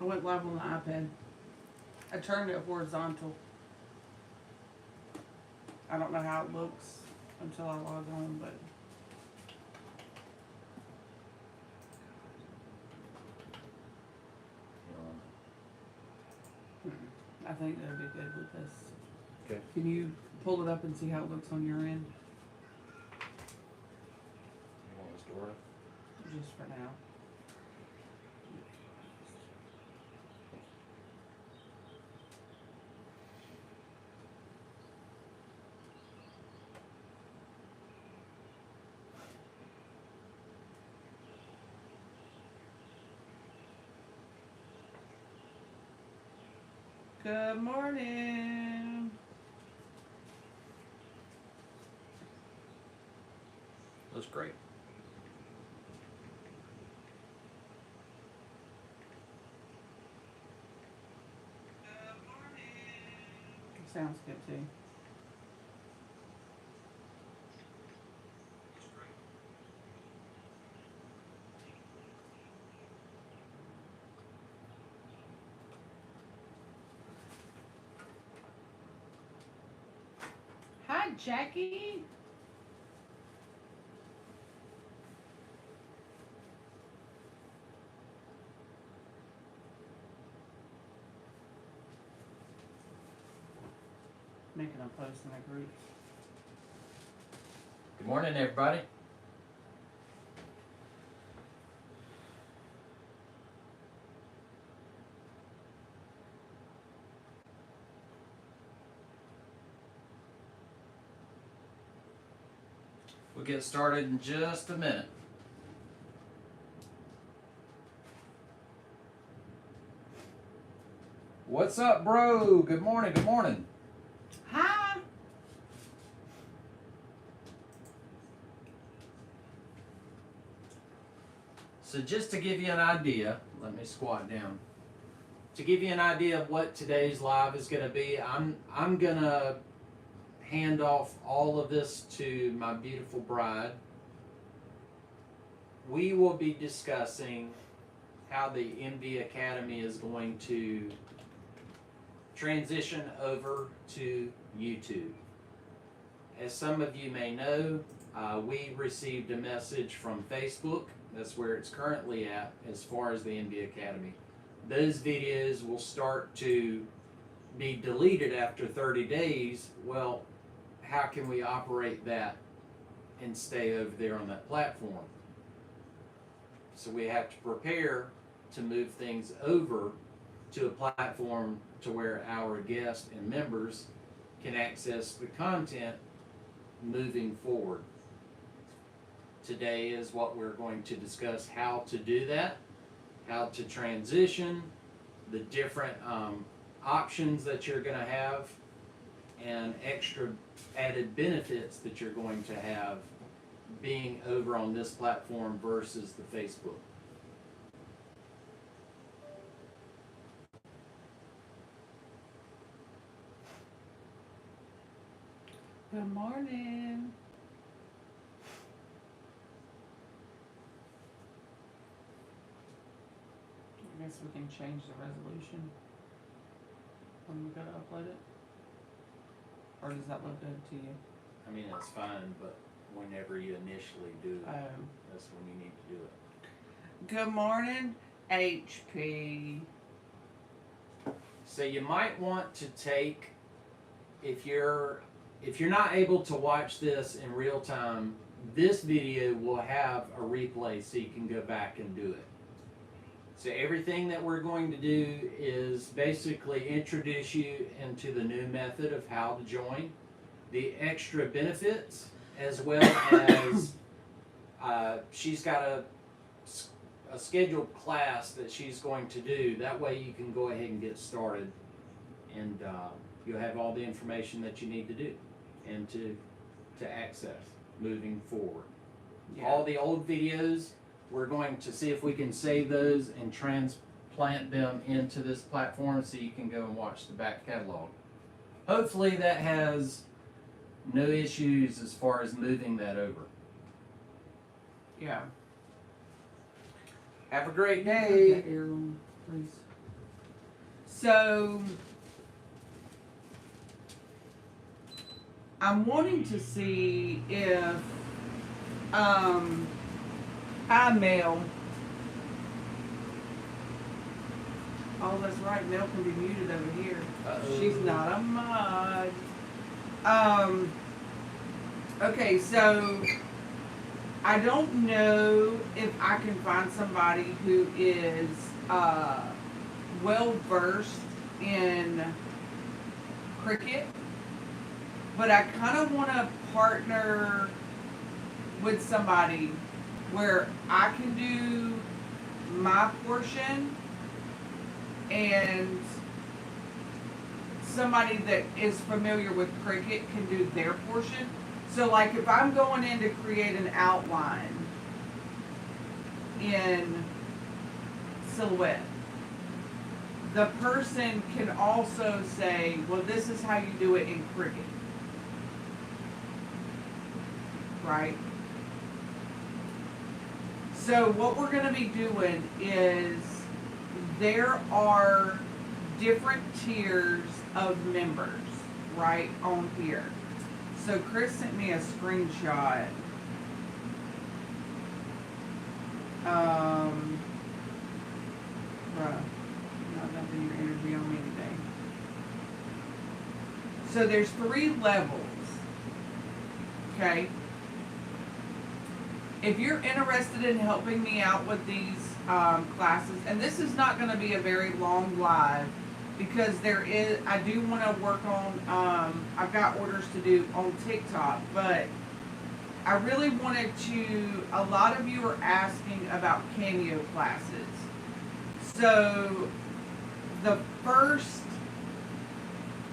I went live on the iPad. I turned it horizontal. I don't know how it looks until I log on, but I think that'd be good with this. Okay. Can you pull it up and see how it looks on your end? You want this door? Just for now. Good morning. Looks great. Sounds good too. Hi, Jackie. Making a post in the group. Good morning, everybody. We'll get started in just a minute. What's up, bro? Good morning, good morning. Hi. So just to give you an idea, let me squat down. To give you an idea of what today's live is going to be, I'm going to hand off all of this to my beautiful bride. We will be discussing how the MV Academy is going to transition over to YouTube. As some of you may know, we received a message from Facebook. That's where it's currently at as far as the MV Academy. Those videos will start to be deleted after 30 days. Well, how can we operate that and stay over there on that platform? So we have to prepare to move things over to a platform to where our guests and members can access the content moving forward. Today is what we're going to discuss, how to do that, how to transition, the different options that you're going to have, and extra added benefits that you're going to have being over on this platform versus the Facebook. Good morning. I guess we can change the resolution when we go to upload it. Or does that look good to you? I mean, it's fine, but whenever you initially do it, that's when you need to do it. Good morning, HP. So you might want to take, if you're not able to watch this in real time, this video will have a replay so you can go back and do it. So everything that we're going to do is basically introduce you into the new method of how to join, the extra benefits, as well as she's got a scheduled class that she's going to do. That way you can go ahead and get started, and you'll have all the information that you need to do and to access moving forward. Yeah. All the old videos, we're going to see if we can save those and transplant them into this platform so you can go and watch the back catalog. Hopefully that has no issues as far as moving that over. Yeah. Have a great Put day. that ear on, please. So I'm wanting to see if hi Mel. Oh, that's right. Mel can be muted over here. She's not a mod. Okay, so I don't know if I can find somebody who is well versed in cricket, but I kind of want to partner with somebody where I can do my portion and somebody that is familiar with cricket can do their portion. So like if I'm going in to create an outline in Silhouette, the person can also say, well, this is how you do it in cricket. Right? So what we're going to be doing is there are different tiers of members right on here. So Chris sent me a screenshot. Bruh, not dumping your energy on me today. So there's 3 levels. Okay? If you're interested in helping me out with these classes, and this is not going to be a very long live, because I do want to work on, I've got orders to do on TikTok, but I really wanted to, a lot of you are asking about Cameo classes. So the first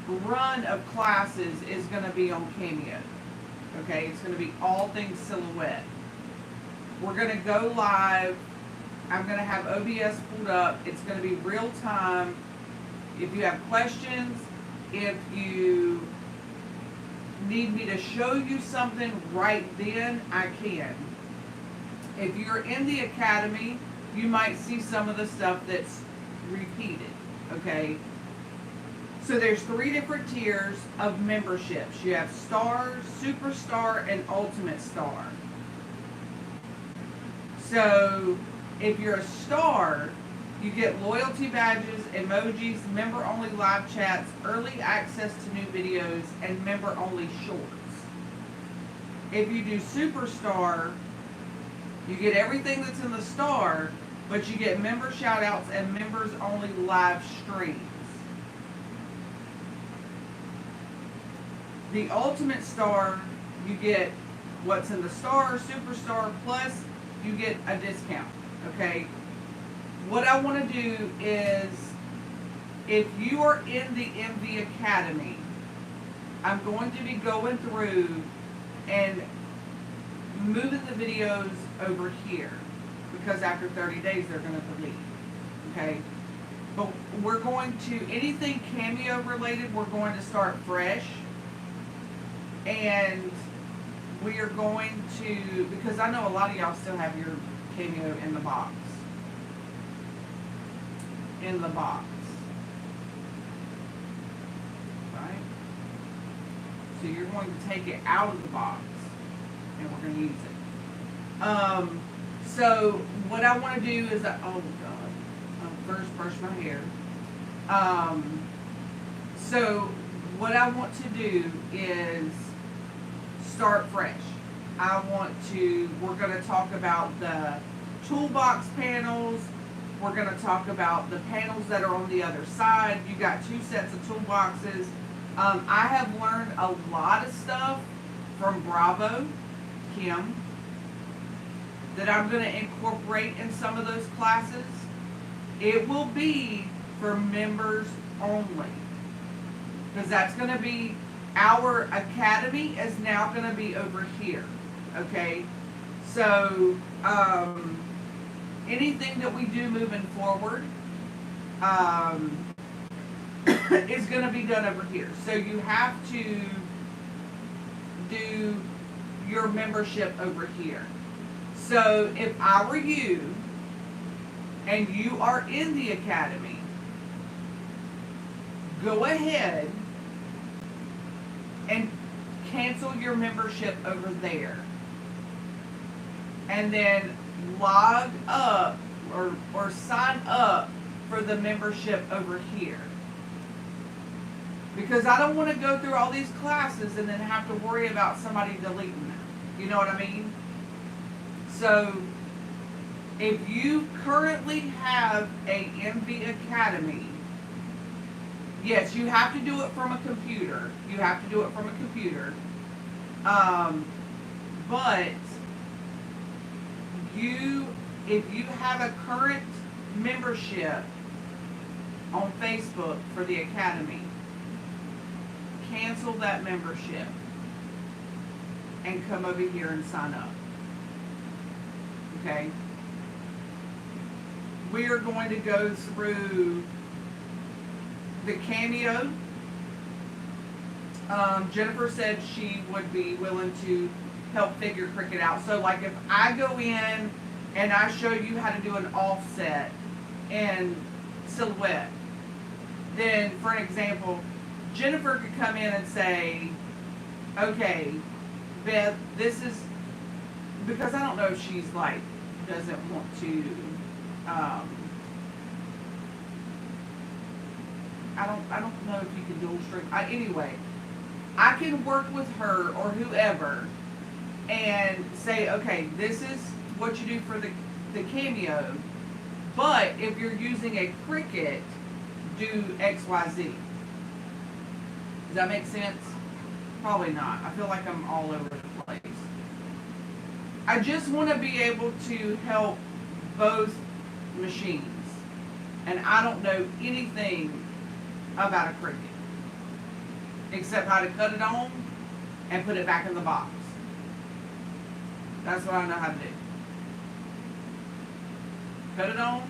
run of classes is going to be on Cameo. Okay, it's going to be all things Silhouette. We're going to go live. I'm going to have OBS pulled up. It's going to be real time. If you have questions, if you need me to show you something right then, I can. If you're in the academy, you might see some of the stuff that's repeated, okay? So there's 3 different tiers of memberships. You have Star, Superstar, and Ultimate Star. So if you're a Star, you get loyalty badges, emojis, member-only live chats, early access to new videos, and member-only shorts. If you do Superstar, you get everything that's in the Star, but you get member shoutouts and members-only live streams. The Ultimate Star, you get what's in the Star, Superstar, plus you get a discount, okay? What I want to do is, if you are in the MV Academy, I'm going to be going through and moving the videos over here, because after 30 days they're going to delete, okay? But we're going to, anything Cameo related, we're going to start fresh, and we are going to, because I know a lot of y'all still have your Cameo in the box. In the box. Right? So you're going to take it out of the box, and we're going to use it. So what I want to do is, oh God, I'll first brush my hair. So what I want to do is start fresh. We're going to talk about the toolbox panels. We're going to talk about the panels that are on the other side. You got 2 sets of toolboxes. I have learned a lot of stuff from Bravo, Kim, that I'm going to incorporate in some of those classes. It will be for members only, because that's going to be, our academy is now going to be over here, okay? So, anything that we do moving forward is going to be done over here. So you have to do your membership over here. So if I were you and you are in the academy, go ahead and cancel your membership over there. And then log up or sign up for the membership over here. Because I don't want to go through all these classes and then have to worry about somebody deleting them. You know what I mean? So, if you currently have a MV Academy, yes, you have to do it from a computer. You have to do it from a computer. But if you have a current membership on Facebook for the Academy, cancel that membership and come over here and sign up. Okay? We are going to go through the Cameo. Jennifer said she would be willing to help figure Cricut out. So like if I go in and I show you how to do an offset in Silhouette, then for an example, Jennifer could come in and say, okay, Beth, this is, because I don't know if she's like, doesn't want to, I don't know if you can dual string. Anyway, I can work with her or whoever and say, okay, this is what you do for the Cameo, but if you're using a Cricut, do X, Y, Z. Does that make sense? Probably not. I feel like I'm all over the place. I just want to be able to help both machines. And I don't know anything about a Cricut, except how to cut it on and put it back in the box. That's what I know how to do. Cut it on,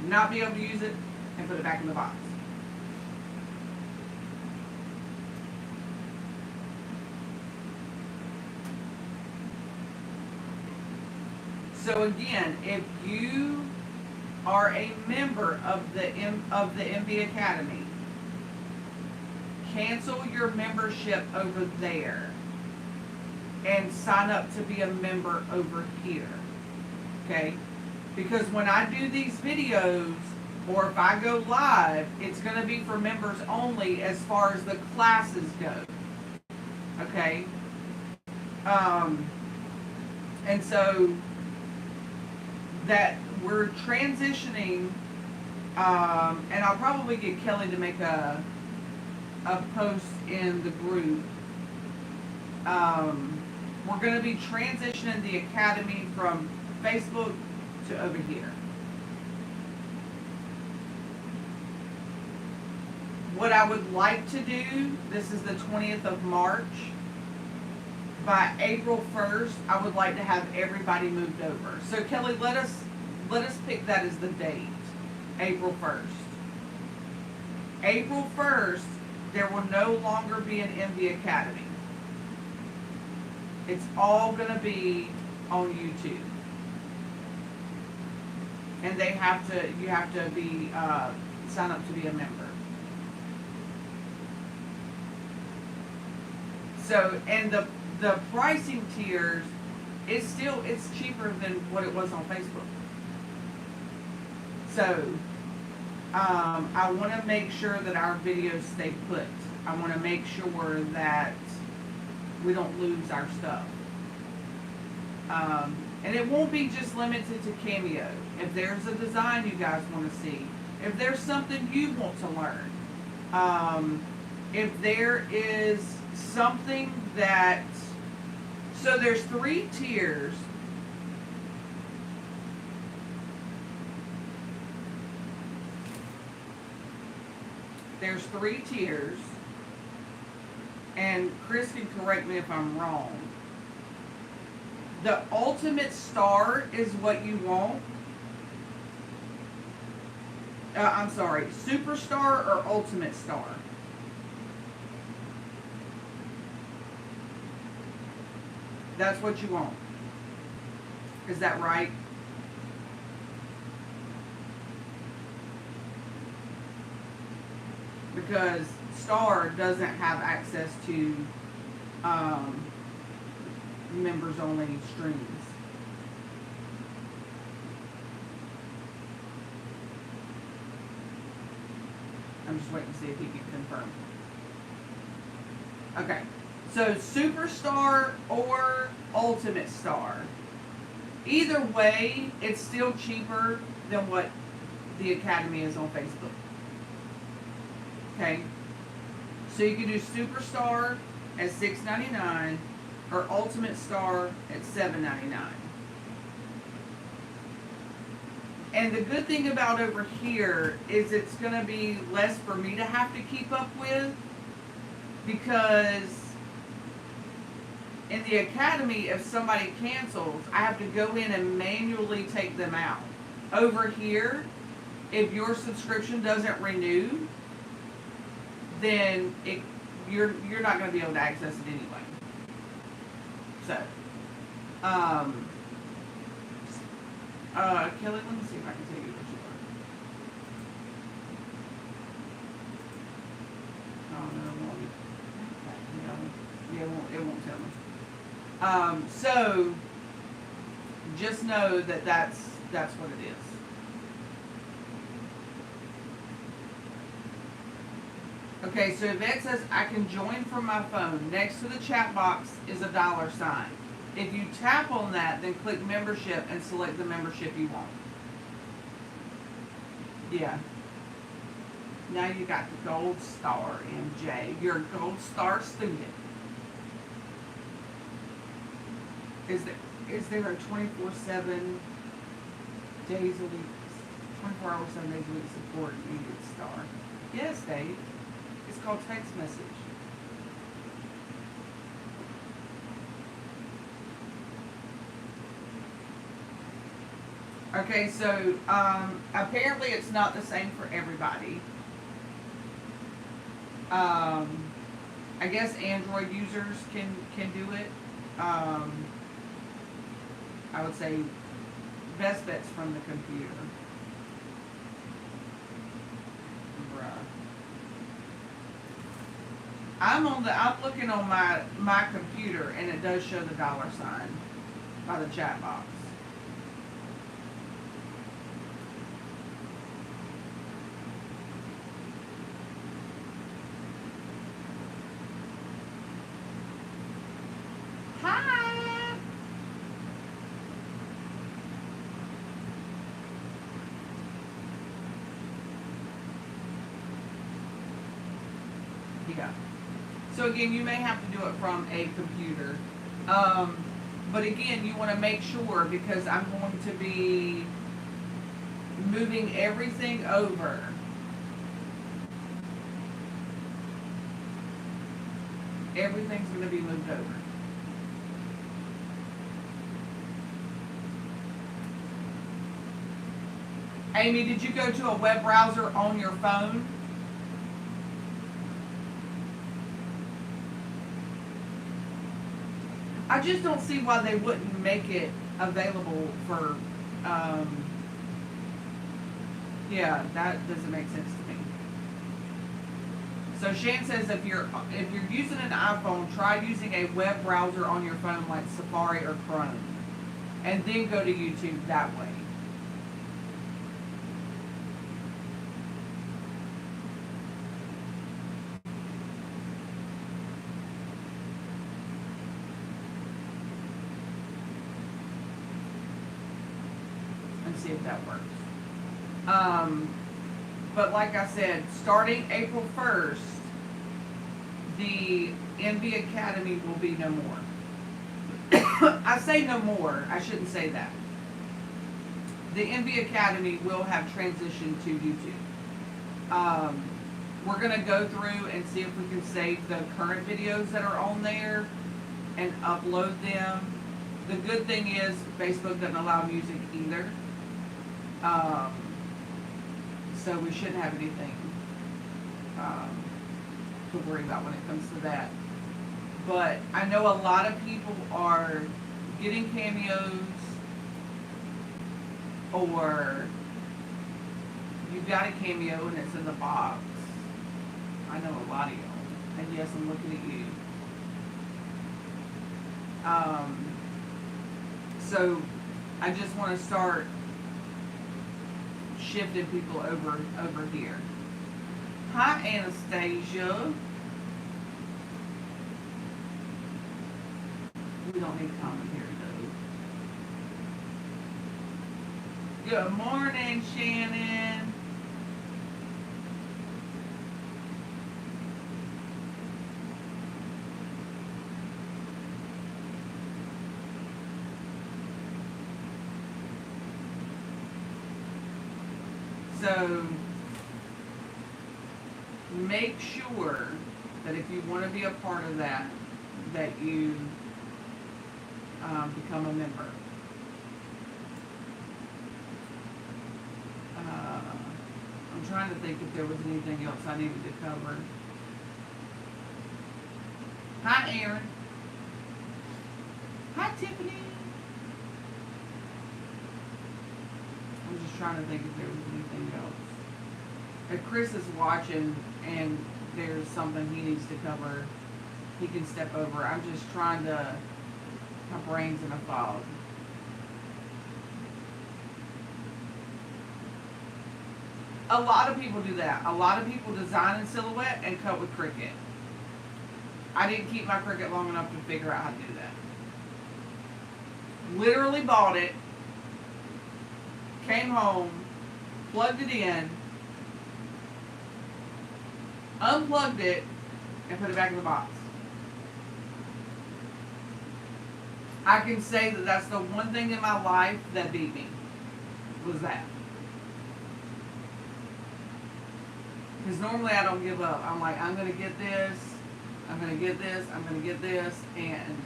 not be able to use it, and put it back in the box. So again, if you are a member of the MV Academy, cancel your membership over there and sign up to be a member over here. Okay? Because when I do these videos, or if I go live, it's going to be for members only as far as the classes go. Okay? And so that we're transitioning, and I'll probably get Kelly to make a post in the group. We're going to be transitioning the Academy from Facebook to over here. What I would like to do, this is the 20th of March. By April 1st, I would like to have everybody moved over. So Kelly, let us pick that as the date. April 1st. April 1st, there will no longer be an MV Academy. It's all going to be on YouTube. And you have to be, sign up to be a member. So, and the pricing tiers, it's cheaper than what it was on Facebook. So, I want to make sure that our videos stay put. I want to make sure that we don't lose our stuff. And it won't be just limited to Cameo. If there's a design you guys want to see, if there's something you want to learn, if there is something that, so there's 3 tiers. There's 3 tiers, and Chris can correct me if I'm wrong. The ultimate star is what you want. I'm sorry, superstar or ultimate star? That's what you want. Is that right? because Star doesn't have access to members only streams. I'm just waiting to see if he can confirm. Okay, so Superstar or Ultimate Star. Either way, it's still cheaper than what the Academy is on Facebook. Okay, so you can do Superstar at $6.99 or Ultimate Star at $7.99. And the good thing about over here is it's going to be less for me to have to keep up with, because in the Academy, if somebody cancels, I have to go in and manually take them out. Over here, if your subscription doesn't renew, then you're not going to be able to access it anyway. So, Kelly, let me see if I can tell you what you are. Oh no, it won't tell me. So just know that that's what it is. Okay, so Yvette says I can join from my phone. Next to the chat box is a $sign. If you tap on that, then click membership and select the membership you want. Yeah. Now you got the gold star, MJ. You're a gold star student. Is there a 24/7 days a week, 24 hours, 7 days a week support needed star? Yes, Dave. It's called text message. Okay, so apparently it's not the same for everybody. I guess Android users can do it. I would say best bet's from the computer. Bruh. I'm looking on my computer, and it does show the $sign by the chat box. Hi. Yeah. So again, you may have to do it from a computer. But again, you want to make sure, because I'm going to be moving everything over. Everything's going to be moved over. Amy, did you go to a web browser on your phone? I just don't see why they wouldn't make it available for, yeah, that doesn't make sense to me. So Shan says if you're using an iPhone, try using a web browser on your phone like Safari or Chrome, and then go to YouTube that way. See if that works. But like I said, starting April 1st, the NV Academy will be no more. I say no more, I shouldn't say that. The NV Academy will have transitioned to YouTube. We're going to go through and see if we can save the current videos that are on there and upload them. The good thing is Facebook doesn't allow music either. So we shouldn't have anything to worry about when it comes to that. But I know a lot of people are getting cameos, or you've got a cameo and it's in the box, I know a lot of y'all. And yes, I'm looking at you. So I just want to start shifting people over here. Hi, Anastasia. We don't need commentary though. Good morning, Shannon. So make sure that if you want to be a part of that, that you become a member. I'm trying to think if there was anything else I needed to cover. Hi, Aaron. Hi, Tiffany. I'm just trying to think if there was anything else. If Chris is watching and there's something he needs to cover, he can step over. I'm just trying to, my brain's in a fog. A lot of people do that. A lot of people design in Silhouette and cut with Cricut. I didn't keep my Cricut long enough to figure out how to do that. Literally bought it, came home, plugged it in, unplugged it, and put it back in the box. I can say that that's the one thing in my life that beat me, was that. Because normally I don't give up. I'm like, I'm going to get this, I'm going to get this, I'm going to get this, and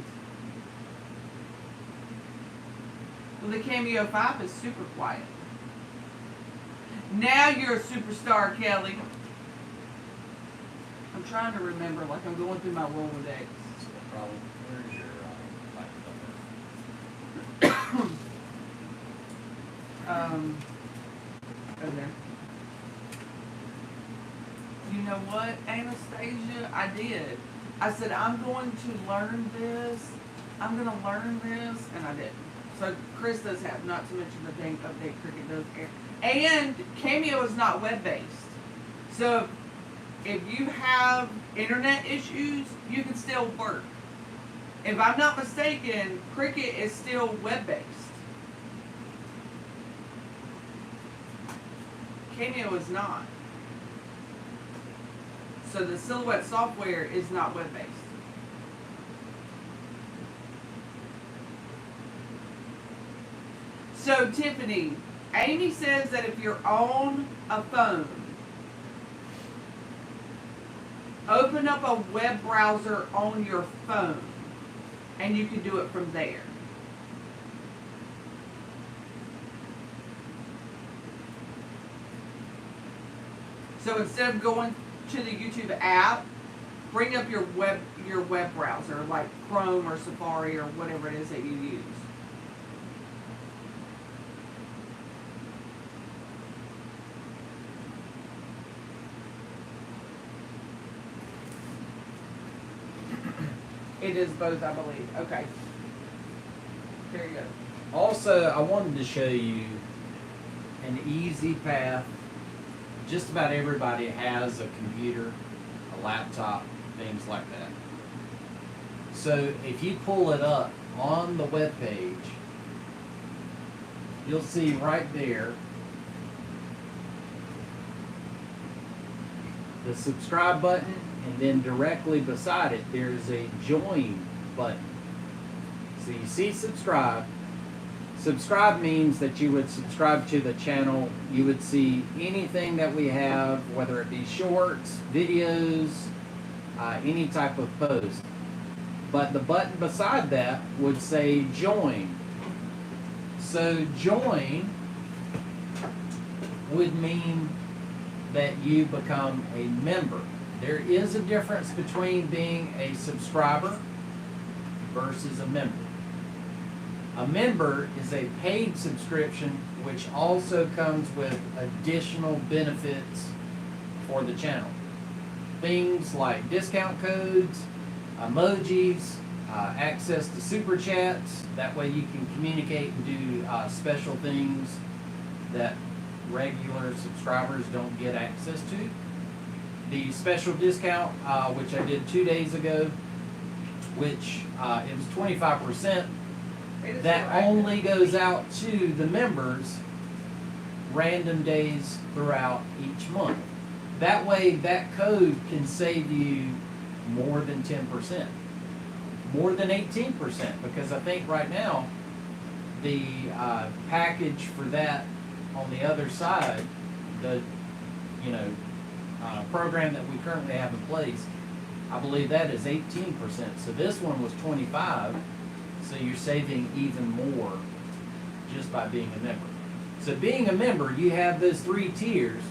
well, the Cameo 5 is super quiet. Now you're a superstar, Kelly. I'm trying to remember, like I'm going through my Rolodex. That's no problem. Where's your Over there. You know what, Anastasia? I did. I said, I'm going to learn this. I'm going to learn this. And I didn't. So Chris does have, not to mention the dang update Cricut does. And Cameo is not web-based. So if you have internet issues, you can still work. If I'm not mistaken, Cricut is still web-based. Cameo is not. So the Silhouette software is not web-based. So Tiffany, Amy says that if you're on a phone, open up a web browser on your phone and you can do it from there. So instead of going to the YouTube app, bring up your web browser like Chrome or Safari or whatever it is that you use. It is both, I believe. Okay. There you go. Also, I wanted to show you an easy path. Just about everybody has a computer, a laptop, things like that. So if you pull it up on the web page, you'll see right there the subscribe button, and then directly beside it there's a join button. So you see subscribe. Subscribe means that you would subscribe to the channel. You would see anything that we have, whether it be shorts, videos, any type of post. But the button beside that would say join. So join would mean that you become a member. There is a difference between being a subscriber versus a member. A member is a paid subscription which also comes with additional benefits for the channel. things like discount codes, emojis, access to super chats. That way you can communicate and do special things that regular subscribers don't get access to. The special discount, which I did 2 days ago, which it was 25%. That only goes out to the members random days throughout each month. That way, that code can save you more than 10%, more than 18%, because I think right now the package for that on the other side, the program that we currently have in place, I believe that is 18%. So this one was 25%. So you're saving even more just by being a member. So being a member, you have those 3 tiers,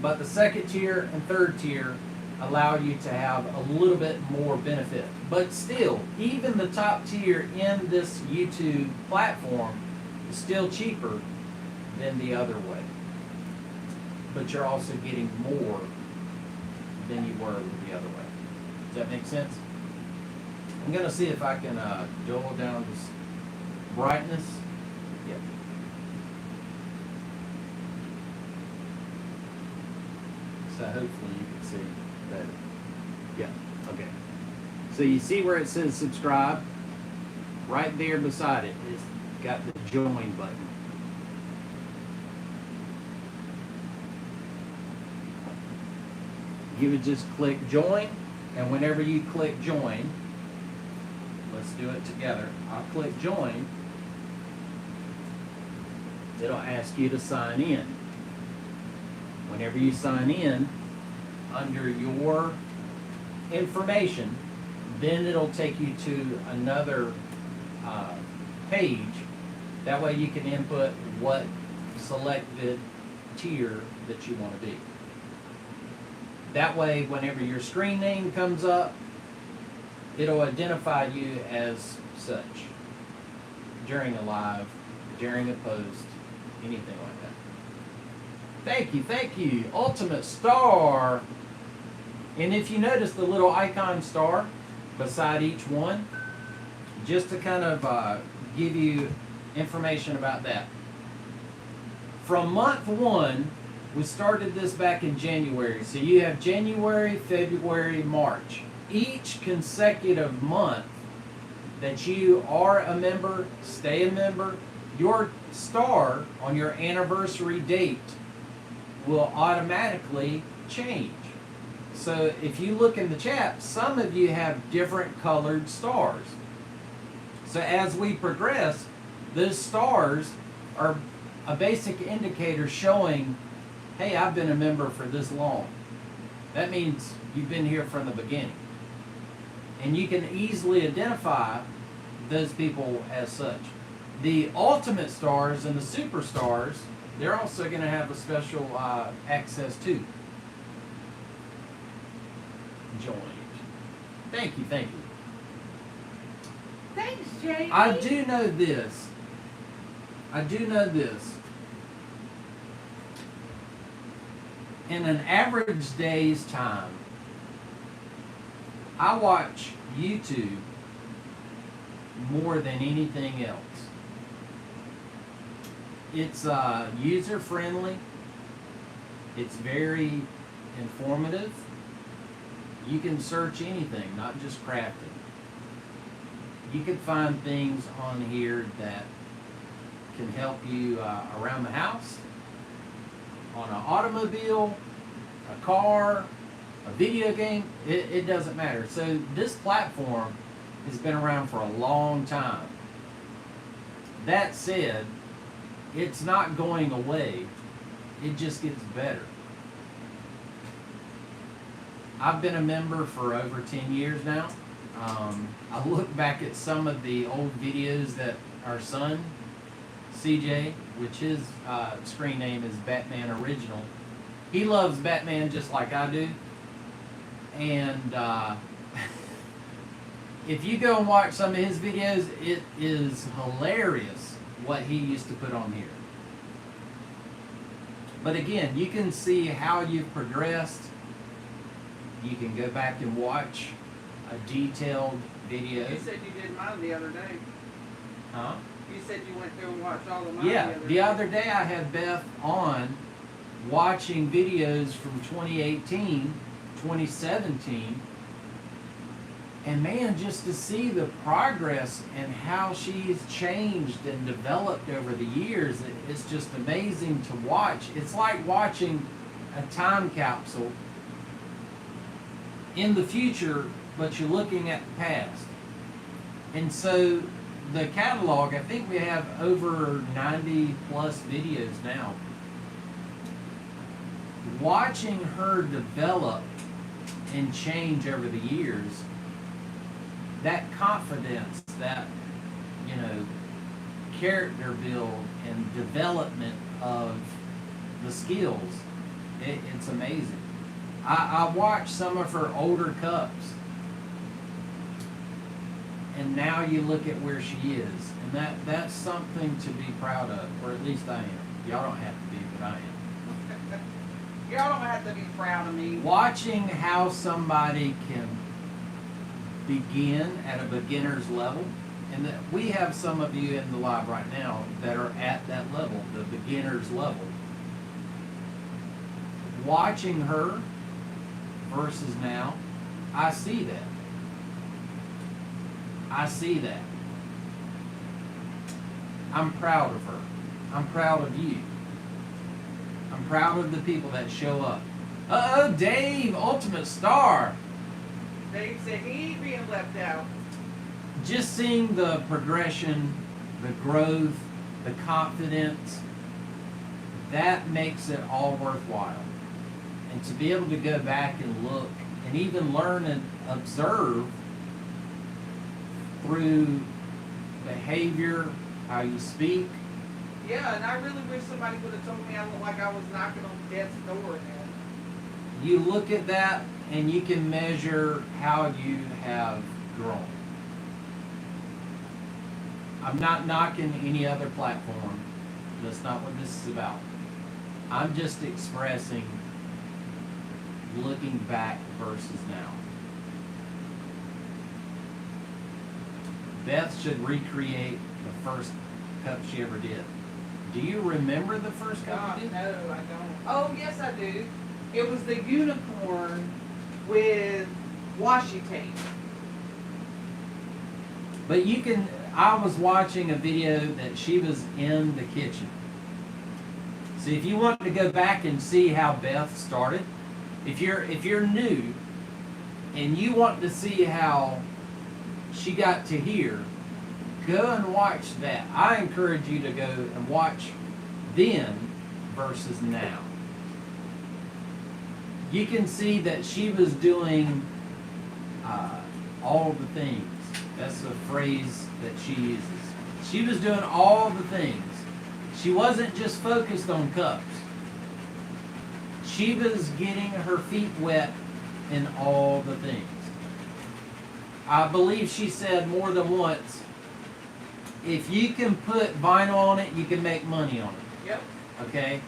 but the second tier and third tier allow you to have a little bit more benefit. But still, even the top tier in this YouTube platform is still cheaper than the other way. But you're also getting more than you were with the other way. Does that make sense? I'm going to see if I can dull down this brightness. Yep. So hopefully you can see better. Yeah, okay. So you see where it says subscribe? Right there beside it, it's got the join button. You would just click join, and whenever you click join, let's do it together. I'll click join. It'll ask you to sign in. Whenever you sign in, under your information, then it'll take you to another page. That way you can input what selected tier that you want to be. That way, whenever your screen name comes up, it'll identify you as such during a live, during a post, anything like that. Thank you, Ultimate Star. And if you notice the little icon star beside each one, just to kind of give you information about that. From month 1, we started this back in January. So you have January, February, March. Each consecutive month that you are a member, stay a member, your star on your anniversary date will automatically change. So if you look in the chat, some of you have different colored stars. So as we progress, those stars are a basic indicator showing, hey, I've been a member for this long. That means you've been here from the beginning. And you can easily identify those people as such. The ultimate stars and the superstars, they're also going to have a special access to. Joined. Thank you. Thanks, Jamie. I do know this. In an average day's time, I watch YouTube more than anything else. It's user friendly. It's very informative. You can search anything, not just crafting. You can find things on here that can help you around the house, on an automobile, a car, a video game, it doesn't matter. So this platform has been around for a long time. That said, it's not going away. It just gets better. I've been a member for over 10 years now. I look back at some of the old videos that our son, CJ, which his screen name is Batman Original. He loves Batman just like I do. And if you go and watch some of his videos, it is hilarious what he used to put on here. But again, you can see how you've progressed You can go back and watch a detailed video. You said you did mine the other day. Huh? You said you went through and watched all of mine Yeah, the the other other day I had Beth on watching videos from 2018, 2017, and man, just to see the progress and how she's changed and developed over the years, it's just amazing to watch. It's like watching a time capsule in the future, but you're looking at the past. And so the catalog, I think we have over 90 plus videos now. Watching her develop and change over the years, that confidence, that, you know, character build and development of the skills, it's amazing. I watched some of her older cups, and now you look at where she is, and that's something to be proud of, or at least I am. Y'all don't have to be, but I am. Y'all don't have to be proud of me. Watching how somebody can begin at a beginner's level, and that we have some of you in the live right now that are at that level, the beginner's level. Watching her versus now, I see that. I see that. I'm proud of her. I'm proud of you. I'm proud of the people that show up. Uh-oh, Dave, Ultimate Star. Dave said he ain't being left out. Just seeing the progression, the growth, the confidence, that makes it all worthwhile. And to be able to go back and look and even learn and observe through behavior, how you speak. Yeah, and I really wish somebody would have told me I looked like I was knocking on death's door then. You look at that and you can measure how you have grown. I'm not knocking any other platform. That's not what this is about. I'm just expressing looking back versus now. Beth should recreate the first cup she ever did. Do you remember the first cup God, you did? no, I don't. Oh, yes, I do. It was the unicorn with washi tape. But you can, I was watching a video that she was in the kitchen. So if you want to go back and see how Beth started, if you're new and you want to see how she got to here, go and watch that. I encourage you to go and watch then versus now. You can see that she was doing all the things. That's a phrase that she uses. She was doing all the things. She wasn't just focused on cups. She was getting her feet wet in all the things. I believe she said more than once, if you can put vinyl on it, you can make money on it. Yep. Okay?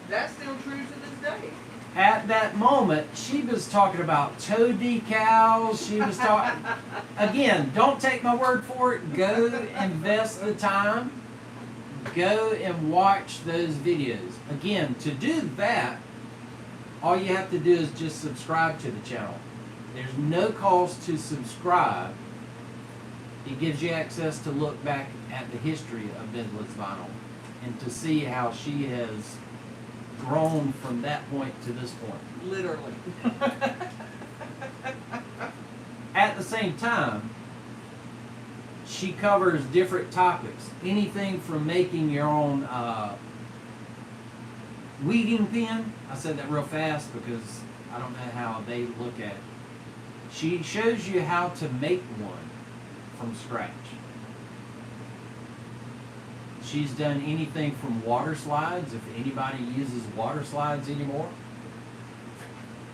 That's still true to this day. At that moment, she was talking about toe decals. She was talking, again, don't take my word for it. Go invest the time. Go and watch those videos. Again, to do that, all you have to do is just subscribe to the channel. There's no cost to subscribe. It gives you access to look back at the history of Bendless Vinyl and to see how she has grown from that point to this point. Literally. At the same time, she covers different topics. Anything from making your own weeding pen. I said that real fast because I don't know how they look at it. She shows you how to make one from scratch. She's done anything from water slides, if anybody uses water slides anymore.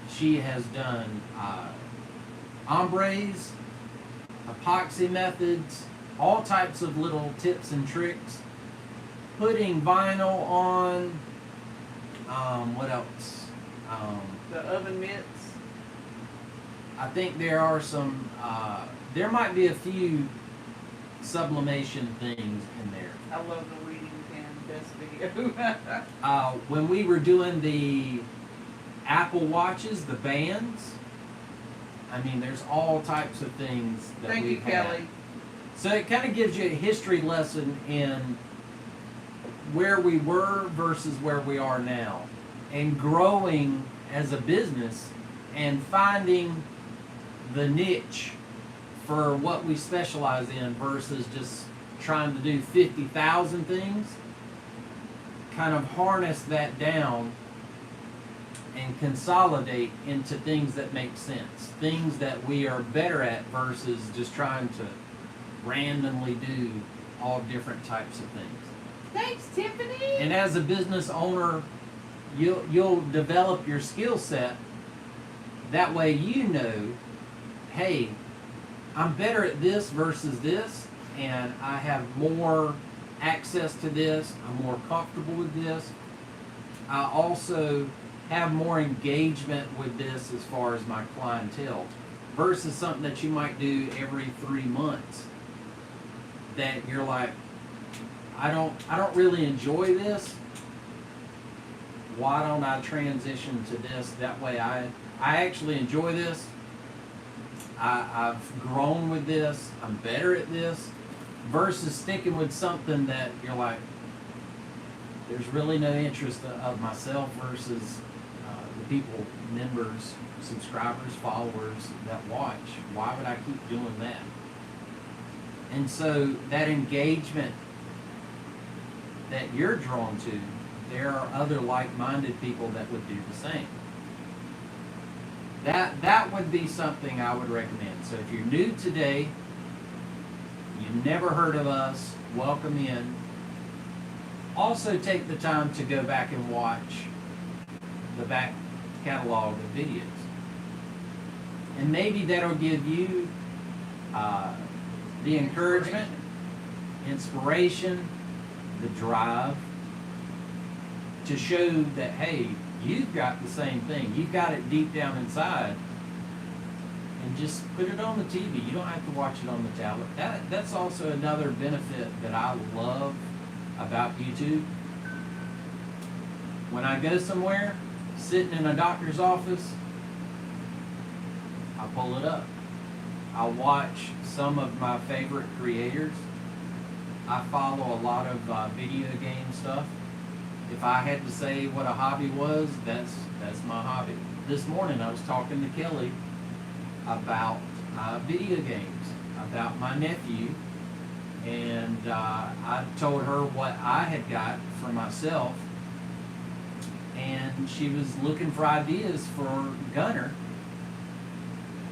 She has done ombres, epoxy methods, all types of little tips and tricks. Putting vinyl on, what else? The oven mitts. I think there are some, there might be a few sublimation things in there. I love the weeding pen, best video. When we were doing the Apple Watches, the bands, I mean, there's all types of things that Thank you, we've had. Kelly. So it kind of gives you a history lesson in where we were versus where we are now, and growing as a business and finding the niche for what we specialize in versus just trying to do 50,000 things. Kind of harness that down and consolidate into things that make sense, things that we are better at versus just trying to randomly do all different types of things. Thanks, Tiffany. And as a business owner, you'll develop your skill set. That way you know, hey, I'm better at this versus this, and I have more access to this, I'm more comfortable with this. I also have more engagement with this as far as my clientele versus something that you might do every 3 months that you're like, I don't really enjoy this. Why don't I transition to this? That way I actually enjoy this. I've grown with this. I'm better at this versus sticking with something that you're like, there's really no interest of myself versus the people, members, subscribers, followers that watch. Why would I keep doing that? And so that engagement that you're drawn to, there are other like-minded people that would do the same. That would be something I would recommend. So if you're new today, you've never heard of us, welcome in. Also take the time to go back and watch the back catalog of videos. And maybe that'll give you the encouragement, inspiration, the drive to show that, hey, you've got the same thing. You've got it deep down inside. And just put it on the TV. You don't have to watch it on the tablet. That's also another benefit that I love about YouTube. When I go somewhere, sitting in a doctor's office, I pull it up. I watch some of my favorite creators. I follow a lot of video game stuff. If I had to say what a hobby was, that's my hobby. This morning I was talking to Kelly about video games, about my nephew, and I told her what I had got for myself, and she was looking for ideas for Gunner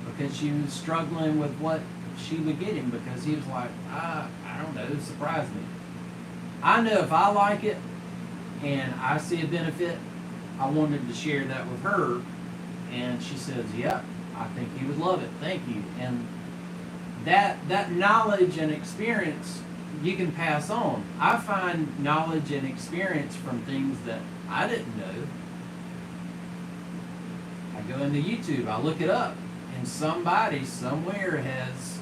because she was struggling with what she would get him because he was like, I don't know, surprise me. I know if I like it and I see a benefit, I wanted to share that with her, and she says, yep, I think he would love it, thank you. And that knowledge and experience you can pass on. I find knowledge and experience from things that I didn't know. I go into YouTube, I look it up, and somebody somewhere has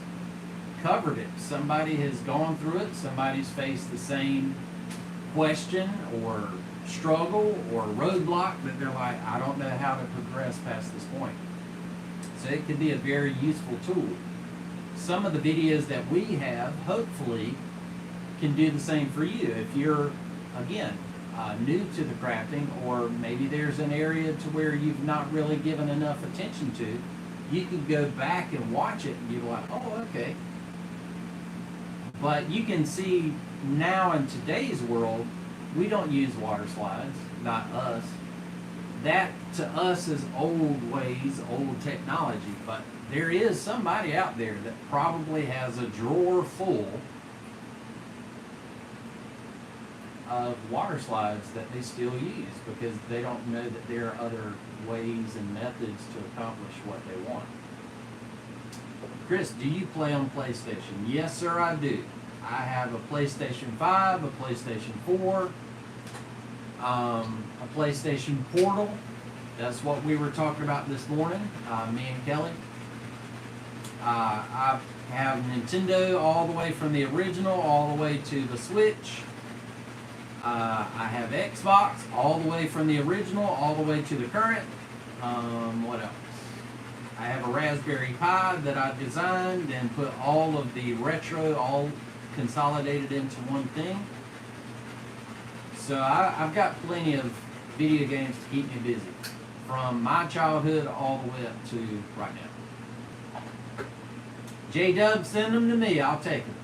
covered it. Somebody has gone through it. Somebody's faced the same question or struggle or roadblock that they're like, I don't know how to progress past this point. So it can be a very useful tool. Some of the videos that we have, hopefully, can do the same for you. If you're, again, new to the crafting, or maybe there's an area to where you've not really given enough attention to, you can go back and watch it and be like, oh, okay. But you can see now in today's world, we don't use water slides, not us. That to us is old ways, old technology, but there is somebody out there that probably has a drawer full of water slides that they still use because they don't know that there are other ways and methods to accomplish what they want. Chris, do you play on PlayStation? Yes, sir, I do. I have a PlayStation 5, a PlayStation 4, a PlayStation Portal. That's what we were talking about this morning, me and Kelly. I have Nintendo all the way from the original all the way to the Switch. I have Xbox all the way from the original all the way to the current. What else? I have a Raspberry Pi that I designed and put all of the retro all consolidated into one thing. So I've got plenty of video games to keep me busy, from my childhood all the way up to right now. J-Dub, send them to me, I'll take them.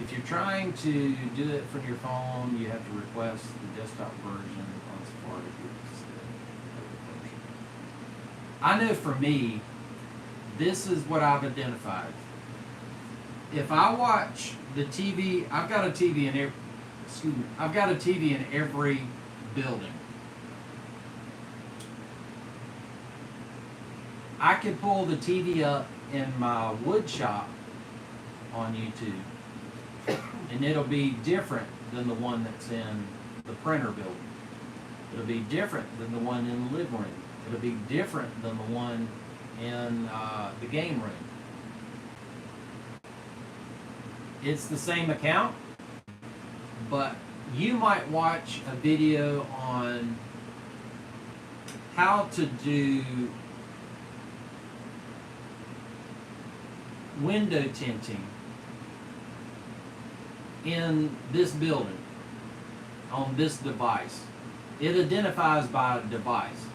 If you're trying to do it from your phone, you have to request the desktop version on Safari. I know for me, this is what I've identified. If I watch the TV, I've got a TV in every, I've got a TV in every building. I could pull the TV up in my wood shop on YouTube, and it'll be different than the one that's in the printer building. It'll be different than the one in the living room. It'll be different than the one in the game room. It's the same account, but you might watch a video on how to do window tinting in this building on this device. It identifies by device.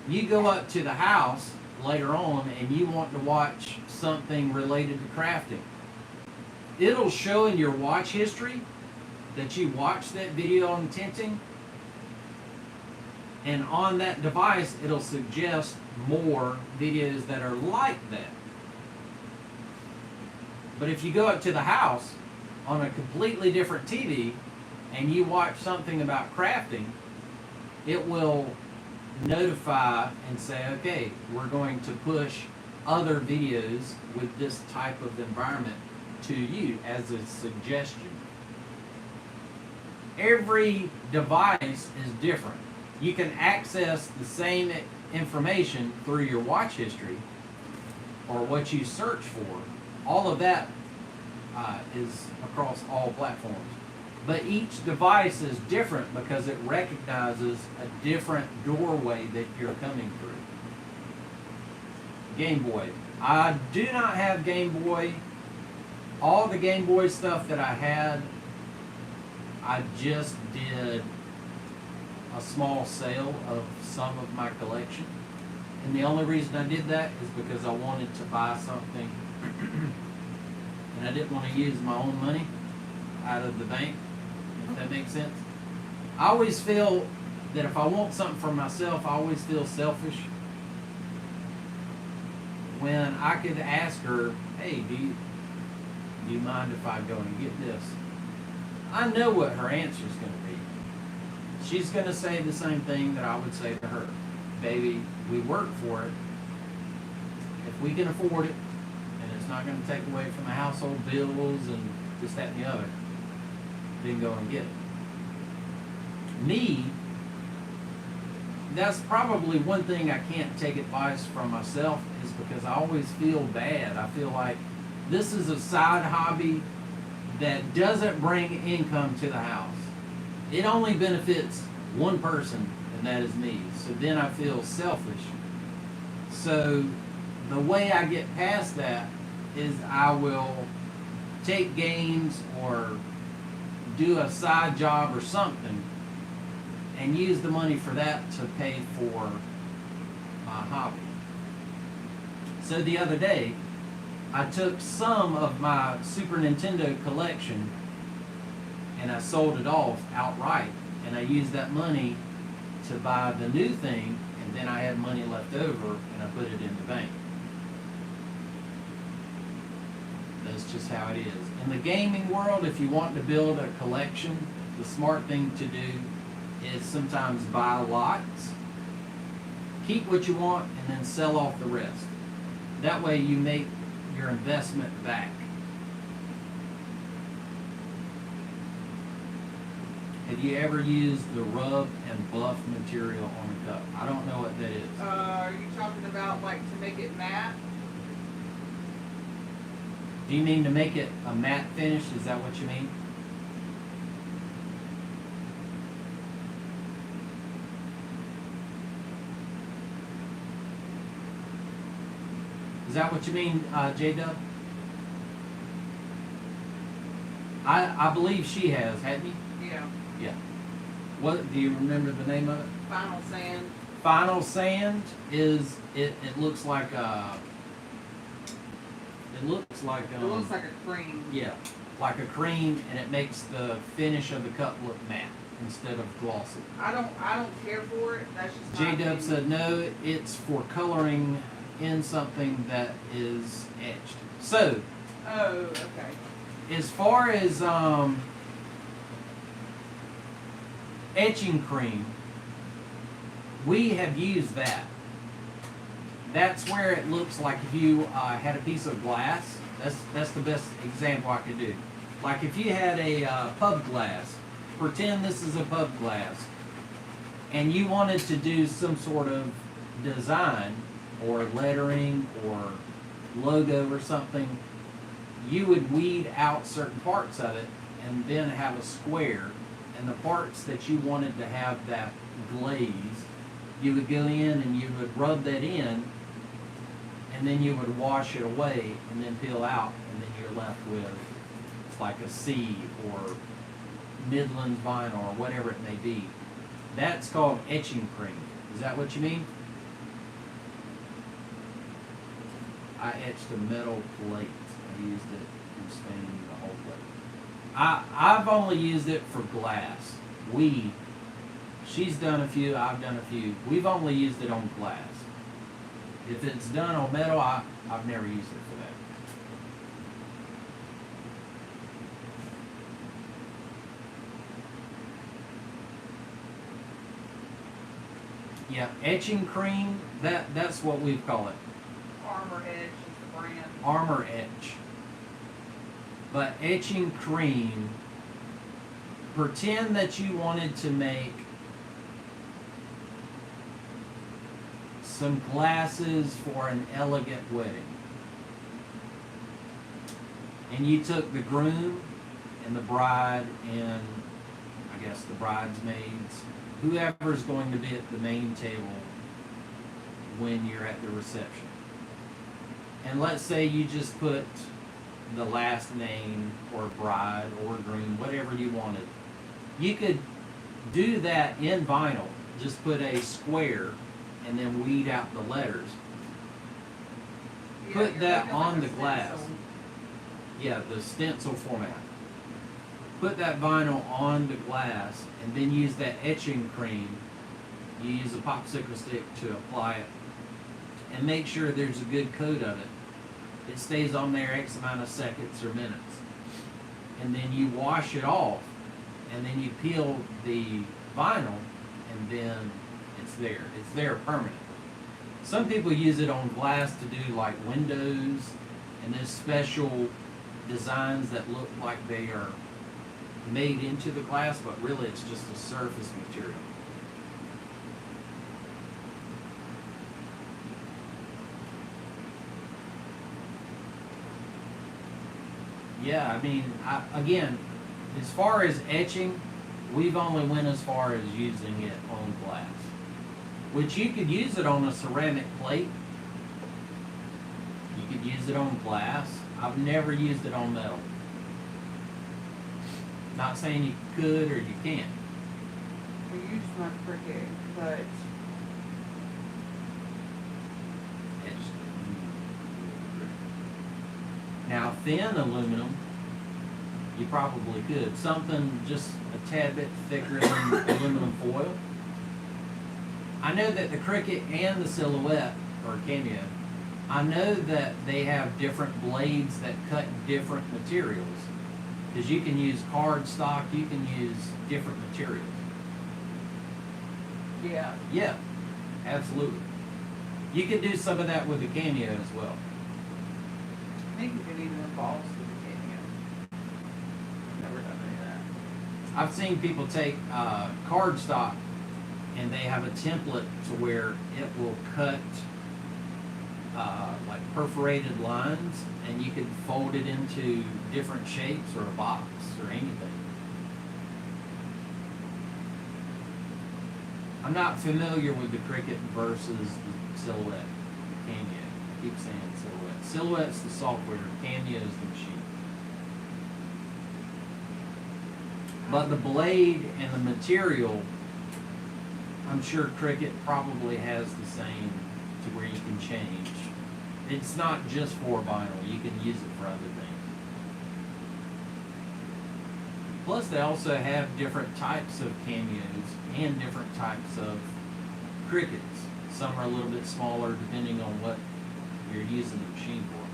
You go up to the house later on and you want to watch something related to crafting. It'll show in your watch history that you watched that video on tinting, and on that device it'll suggest more videos that are like that. But if you go up to the house on a completely different TV and you watch something about crafting, it will notify and say, okay, we're going to push other videos with this type of environment to you as a suggestion. Every device is different. You can access the same information through your watch history or what you search for. All of that is across all platforms. But each device is different because it recognizes a different doorway that you're coming through. Game Boy. I do not have Game Boy. All the Game Boy stuff that I had, I just did a small sale of some of my collection. And the only reason I did that is because I wanted to buy something and I didn't want to use my own money out of the bank, if that makes sense. I always feel that if I want something for myself, I always feel selfish when I could ask her, hey, do you mind if I go and get this? I know what her answer is going to be. She's going to say the same thing that I would say to her. Baby, we work for it. If we can afford it, and it's not going to take away from the household bills and this, that, and the other, then go and get it. Me, that's probably one thing I can't take advice from myself, is because I always feel bad. I feel like this is a side hobby that doesn't bring income to the house. It only benefits one person, and that is me. So then I feel selfish. So the way I get past that is I will take games or do a side job or something and use the money for that to pay for my hobby. So the other day, I took some of my Super Nintendo collection and I sold it off outright, and I used that money to buy the new thing, and then I had money left over and I put it in the bank. That's just how it is. In the gaming world, if you want to build a collection, the smart thing to do is sometimes buy lots, keep what you want, and then sell off the rest. That way you make your investment back. Have you ever used the rub and buff material on a cup? I don't know what that is. Are you talking about like to make it matte? Do you mean to make it a matte finish? Is that what you mean? Is that what you mean, J-Dub? I believe she has, hadn't you? Yeah. Yeah. What, do you remember the name of it? Final sand. Final sand is, it looks like it looks like It looks like a cream. yeah, like a cream, and it makes the finish of the cup look matte instead of glossy. I don't care for it. That's just my J-Dub opinion. said no, it's for coloring in something that is etched. So, Oh, okay. as far as etching cream, we have used that. That's where it looks like if you had a piece of glass. That's the best example I could do. Like if you had a pub glass, pretend this is a pub glass, and you wanted to do some sort of design or lettering or logo or something, you would weed out certain parts of it and then have a square, and the parts that you wanted to have that glaze, you would go in and you would rub that in, and then you would wash it away and then peel out, and then you're left with like a C or Midland vinyl or whatever it may be. That's called etching cream. Is that what you mean? I etched a metal plate. I used it in staining the whole plate. I've only used it for glass. She's done a few, I've done a few. We've only used it on glass. If it's done on metal, I've never used it for that. Yeah, etching cream, that's what we call it. Armor Edge is the brand. Armor etch. But etching cream, pretend that you wanted to make some glasses for an elegant wedding. And you took the groom and the bride and I guess the bridesmaids, whoever's going to be at the main table when you're at the reception. And let's say you just put the last name or bride or groom, whatever you wanted. You could do that in vinyl. Just put a square and then weed out the letters. Yeah, Put you're that making like on a the glass. stencil. Yeah, the stencil format. Put that vinyl on the glass and then use that etching cream. You use a popsicle stick to apply it and make sure there's a good coat of it. It stays on there X amount of seconds or minutes. And then you wash it off and then you peel the vinyl and then it's there. It's there permanently. Some people use it on glass to do like windows and there's special designs that look like they are made into the glass, but really it's just a surface material. Yeah, I mean, again, as far as etching, we've only went as far as using it on glass. Which you could use it on a ceramic plate. You could use it on glass. I've never used it on metal. Not saying you could or you can't. We use my Cricut, but Now, thin aluminum, you probably could. Something just a tad bit thicker than aluminum foil. I know that the Cricut and the Silhouette, or Cameo, I know that they have different blades that cut different materials. Because you can use cardstock, you can use different materials. yeah. Yeah, absolutely. You can do some of that with the Cameo as well. I think you could even emboss with the Cameo. Never done any of that. I've seen people take cardstock and they have a template to where it will cut like perforated lines, and you can fold it into different shapes or a box or anything. I'm not familiar with the Cricut versus the Silhouette, the Cameo. I keep saying Silhouette. Silhouette's the software, Cameo is the machine. But the blade and the material, I'm sure Cricut probably has the same to where you can change. It's not just for vinyl, you can use it for other things. Plus they also have different types of Cameos and different types of Cricuts. Some are a little bit smaller depending on what you're using the machine for.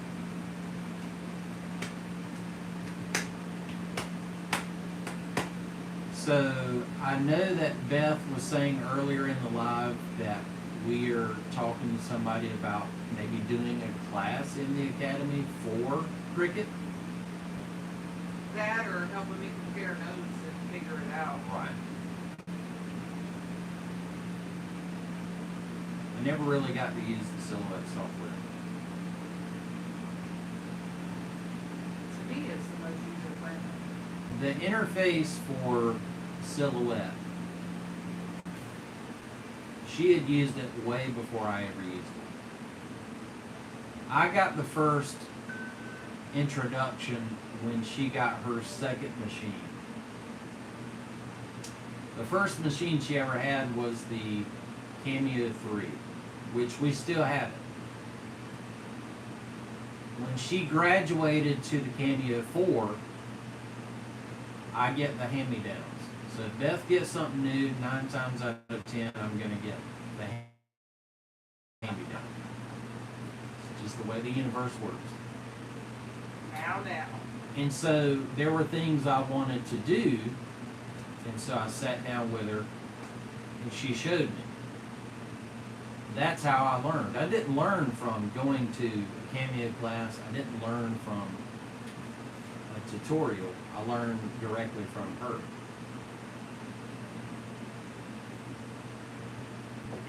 So I know that Beth was saying earlier in the live that we are talking to somebody about maybe doing a class in the academy for Cricut. That or helping me compare notes and figure it out. Right. I never really got to use the Silhouette software. To me, it's the most user-friendly. The interface for Silhouette, she had used it way before I ever used it. I got the first introduction when she got her second machine. The first machine she ever had was the Cameo 3, which we still have it. When she graduated to the Cameo 4, I get the hand-me-downs. So if Beth gets something new, 9 times out of 10, I'm going to get the hand-me-down. It's just the way the universe works. Now. And so there were things I wanted to do, and so I sat down with her, and she showed me. That's how I learned. I didn't learn from going to a Cameo class. I didn't learn from a tutorial. I learned directly from her.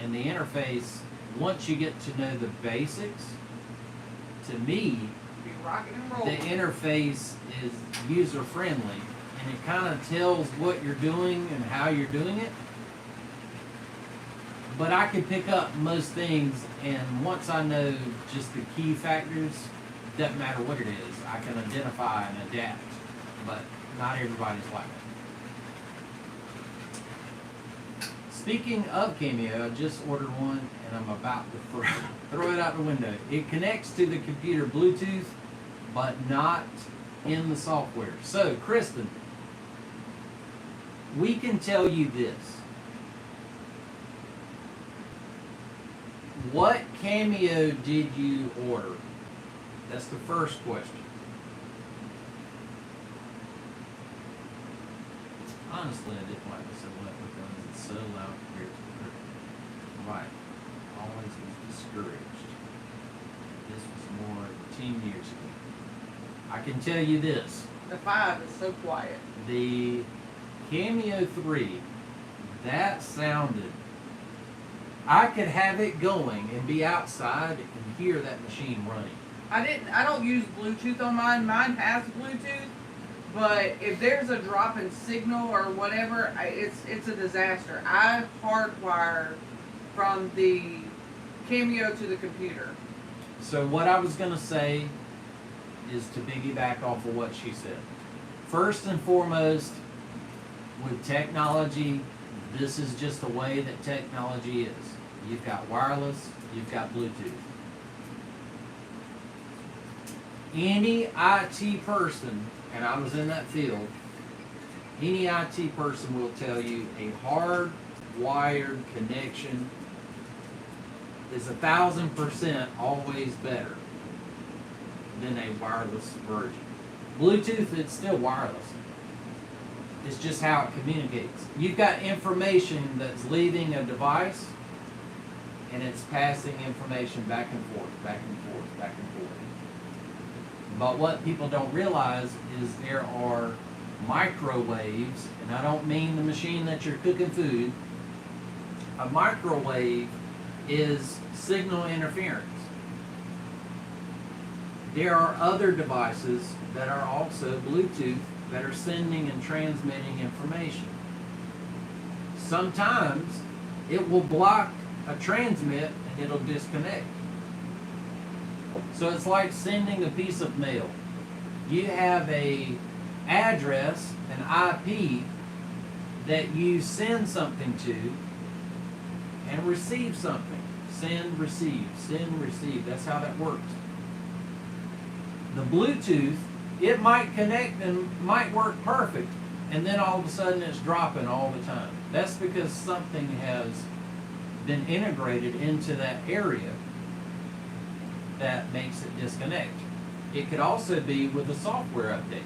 And the interface, once you get to know the basics, to me, Be rocking and the rolling. interface is user friendly, and it kind of tells what you're doing and how you're doing it. But I can pick up most things, and once I know just the key factors, doesn't matter what it is, I can identify and adapt. But not everybody's like that. Speaking of Cameo, I just ordered one, and I'm about to throw it out the window. It connects to the computer Bluetooth, but not in the software. So, Kristen, we can tell you this. What Cameo did you order? That's the first question. Honestly, I didn't like the Silhouette because it's so loud compared to the Cricut. Right. Always was discouraged. This was more 10 years ago. I can tell you this. The 5 is so quiet. The Cameo 3, that sounded... I could have it going and be outside and hear that machine running. I don't use Bluetooth on mine. Mine has Bluetooth, but if there's a drop in signal or whatever, it's a disaster. I hardwire from the Cameo to the computer. So what I was going to say is to piggyback off of what she said. First and foremost, with technology, this is just the way that technology is. You've got wireless, you've got Bluetooth. Any IT person, and I was in that field, any IT person will tell you a hard-wired connection is 1,000% always better than a wireless version. Bluetooth, it's still wireless. It's just how it communicates. You've got information that's leaving a device, and it's passing information back and forth, back and forth, back and forth. But what people don't realize is there are microwaves, and I don't mean the machine that you're cooking food. A microwave is signal interference. There are other devices that are also Bluetooth that are sending and transmitting information. Sometimes it will block a transmit and it'll disconnect. So it's like sending a piece of mail. You have a address, an IP that you send something to and receive something. Send, receive, send, receive. That's how that works. The Bluetooth, it might connect and might work perfect, and then all of a sudden it's dropping all the time. That's because something has been integrated into that area that makes it disconnect. It could also be with a software update.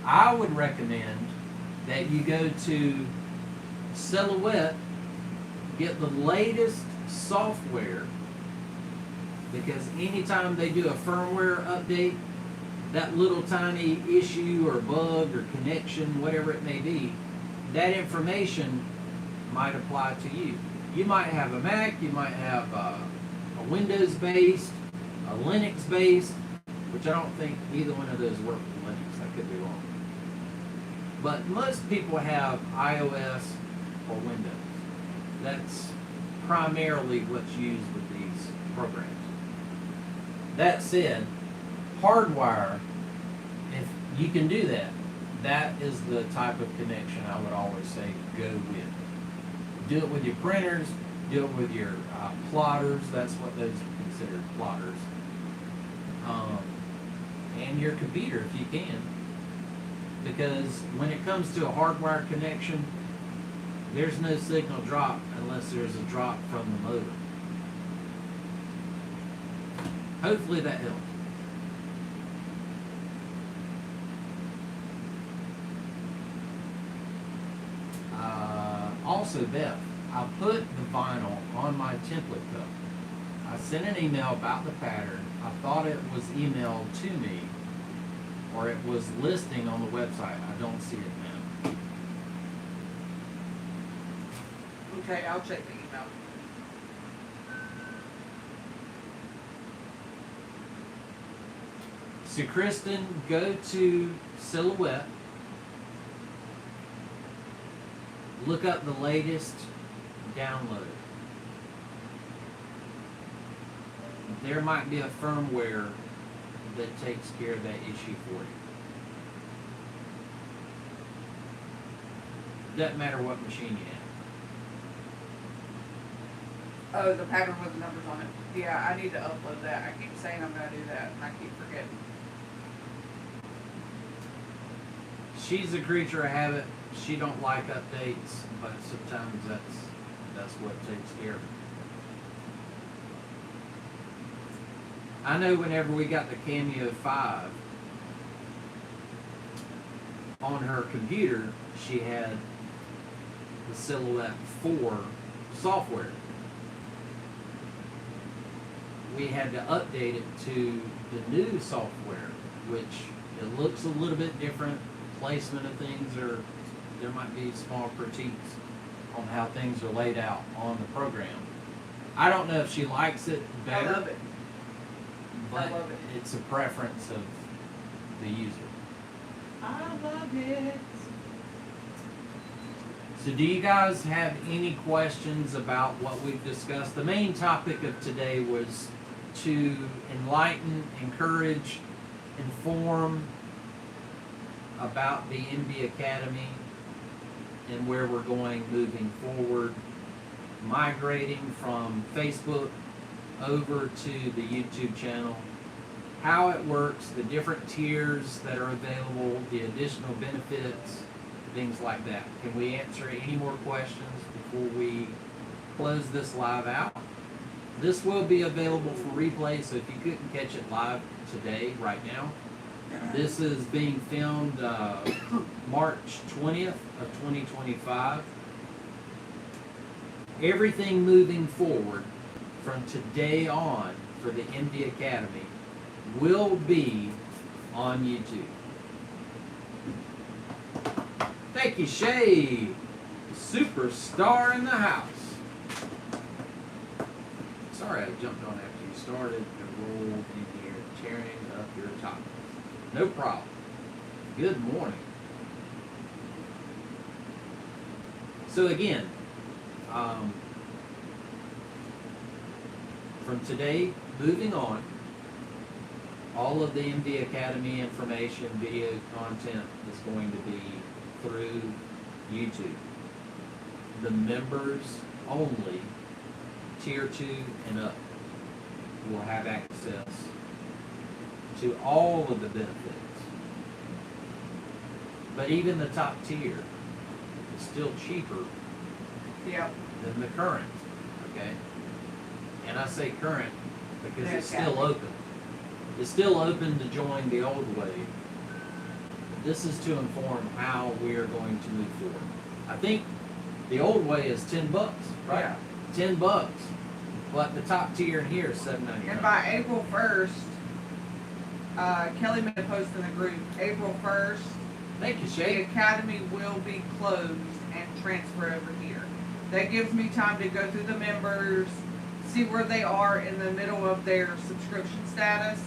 I would recommend that you go to Silhouette, get the latest software, because anytime they do a firmware update, that little tiny issue or bug or connection, whatever it may be, that information might apply to you. You might have a Mac, you might have a Windows-based, a Linux-based, which I don't think either one of those work with Linux. I could be wrong. But most people have iOS or Windows. That's primarily what's used with these programs. That said, hardwire, if you can do that, that is the type of connection I would always say go with. Do it with your printers, do it with your plotters, that's what those are considered, plotters. And your computer if you can. Because when it comes to a hardwire connection, there's no signal drop unless there's a drop from the motor. Hopefully that helps. Also, Beth, I put the vinyl on my template cup. I sent an email about the pattern. I thought it was emailed to me, or it was listing on the website. I don't see it now. Okay, I'll check the email. So Kristen, go to Silhouette. Look up the latest download. There might be a firmware that takes care of that issue for you. Doesn't matter what machine you have. Oh, the pattern with the numbers on it. Yeah, I need to upload that. I keep saying I'm gonna do that, and I keep forgetting. She's a creature of habit. She don't like updates, but sometimes that's what takes care of it. I know whenever we got the Cameo 5 on her computer, she had the Silhouette 4 software. We had to update it to the new software, which it looks a little bit different. Placement of things are, there might be small critiques on how things are laid out on the program. I don't know if she likes it better. I love it. But I love it. it's a preference of the user. I love it. So do you guys have any questions about what we've discussed? The main topic of today was to enlighten, encourage, inform about the MB Academy and where we're going moving forward, migrating from Facebook over to the YouTube channel, how it works, the different tiers that are available, the additional benefits, things like that. Can we answer any more questions before we close this live out? This will be available for replay, so if you couldn't catch it live today, right now, this is being filmed March 20th of 2025. Everything moving forward from today on for the MD Academy will be on YouTube. Thank you, Shay. Superstar in the house. Sorry I jumped on after you started to roll in here, tearing up your top. No problem. Good morning. So again, from today moving on, all of the MD Academy information, video content is going to be through YouTube. The members only, tier 2 and up, will have access to all of the benefits. But even the top tier is still cheaper Yep. than the current, okay? And I say current because The it's still Academy. open. It's still open to join the old way. This is to inform how we are going to move forward. I think the old way is $10, right? Yeah. $10. But the top tier in here is $7.99. And by April 1st, Kelly made a post in the group, April 1st, Thank you, the Shay. academy will be closed and transfer over here. That gives me time to go through the members, see where they are in the middle of their subscription status.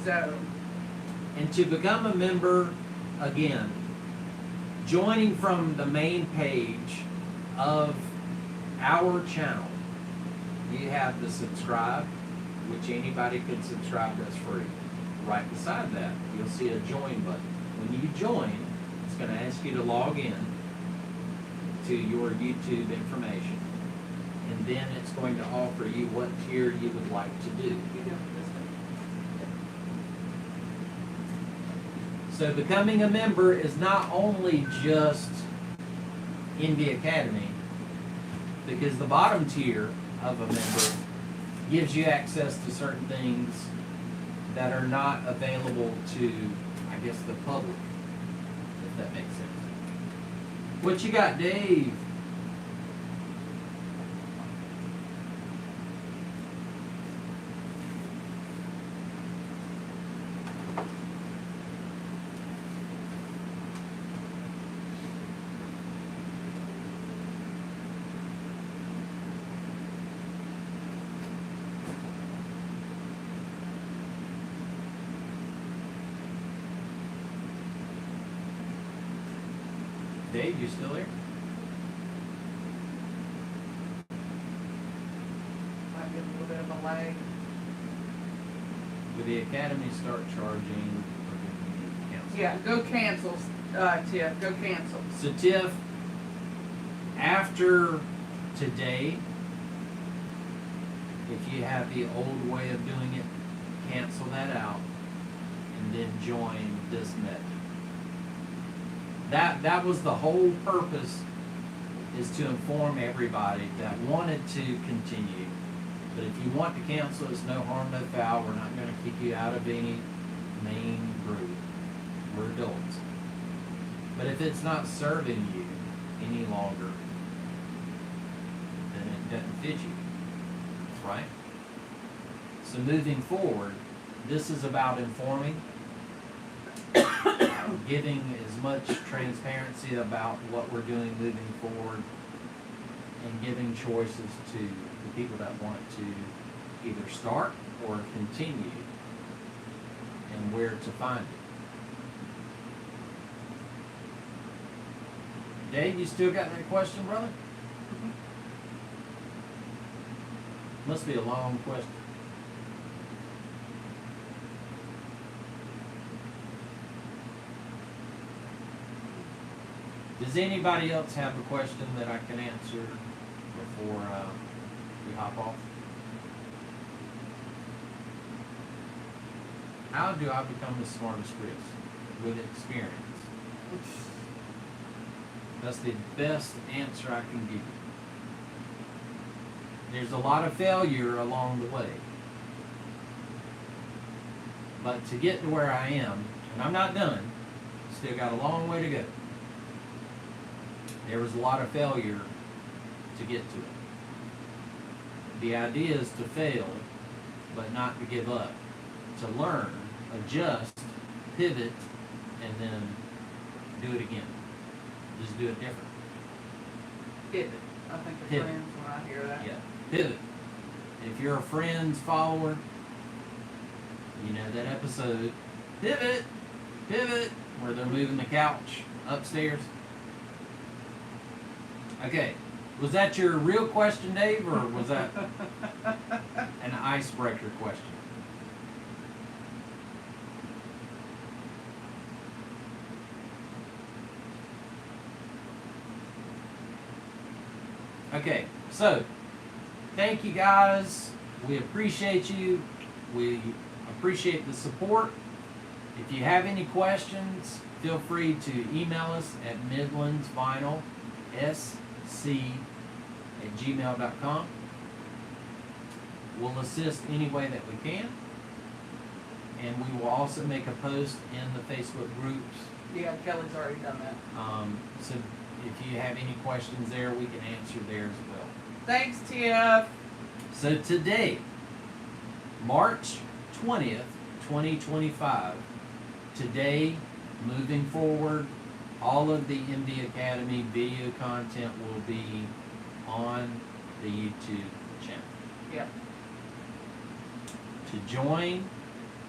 So, And to become a member, again, joining from the main page of our channel, you have the subscribe, which anybody can subscribe, that's free. Right beside that, you'll see a join button. When you join, it's going to ask you to log in to your YouTube information, and then it's going to offer you what tier you would like to do. you do it this way. So becoming a member is not only just in the academy, because the bottom tier of a member gives you access to certain things that are not available to, I guess, the public, if that makes sense. What you got, Dave? Dave, you still here? Might be a little bit of a lag. Will the academy start charging? Or do we need to cancel? Yeah, go cancel, Tiff, go cancel. So Tiff, after today, if you have the old way of doing it, cancel that out and then join this method. That was the whole purpose, is to inform everybody that wanted to continue. But if you want to cancel, it's no harm, no foul. We're not going to kick you out of any main group. We're adults. But if it's not serving you any longer, then it doesn't fit you, right? So moving forward, this is about informing, giving as much transparency about what we're doing moving forward, and giving choices to the people that want to either start or continue, and where to find it. Dave, you still got that question, brother? Must be a long question. Does anybody else have a question that I can answer before we hop off? How do I become the smartest Chris? With experience. That's the best answer I can give you. There's a lot of failure along the way. But to get to where I am, and I'm not done, still got a long way to go. There was a lot of failure to get to it. The idea is to fail, but not to give up. To learn, adjust, pivot, and then do it again. Just do it different. Pivot. I think of Pivot. friends when I hear that. Yeah. Pivot. If you're a Friends follower, you know that episode. Pivot. Pivot. Where they're moving the couch upstairs. Okay. Was that your real question, Dave, or was that an icebreaker question? Okay, so thank you guys. We appreciate you. We appreciate the support. If you have any questions, feel free to email us at midlandsvinylsc@gmail.com. We'll assist any way that we can. And we will also make a post in the Facebook groups. Yeah, Kelly's already done that. So if you have any questions there, we can answer there as well. Thanks, Tiff. So today, March 20th, 2025, today, moving forward, all of the MD Academy video content will be on the YouTube channel. Yep. To join,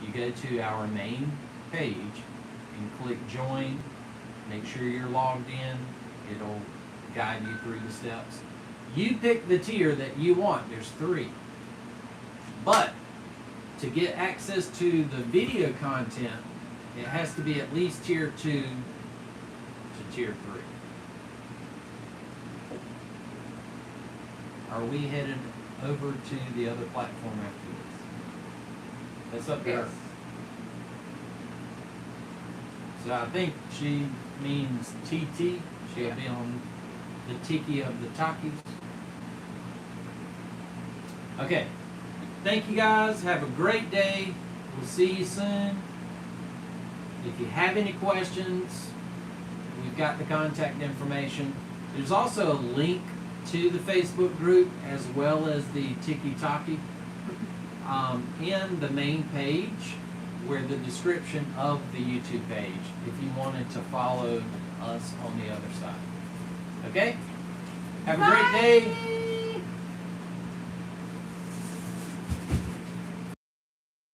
you go to our main page and click join. Make sure you're logged in. It'll guide you through the steps. You pick the tier that you want. There's 3. But to get access to the video content, it has to be at least tier 2 to tier 3. Are we headed over to the other platform after this? That's up there. Yes. So I think she means TT. She'll Yeah. be on the Tiki of the Takis. Okay. Thank you guys. Have a great day. We'll see you soon. If you have any questions, we've got the contact information. There's also a link to the Facebook group as well as the Tiki Taki in the main page where the description of the YouTube page if you wanted to follow us on the other side. Okay? Have a great day.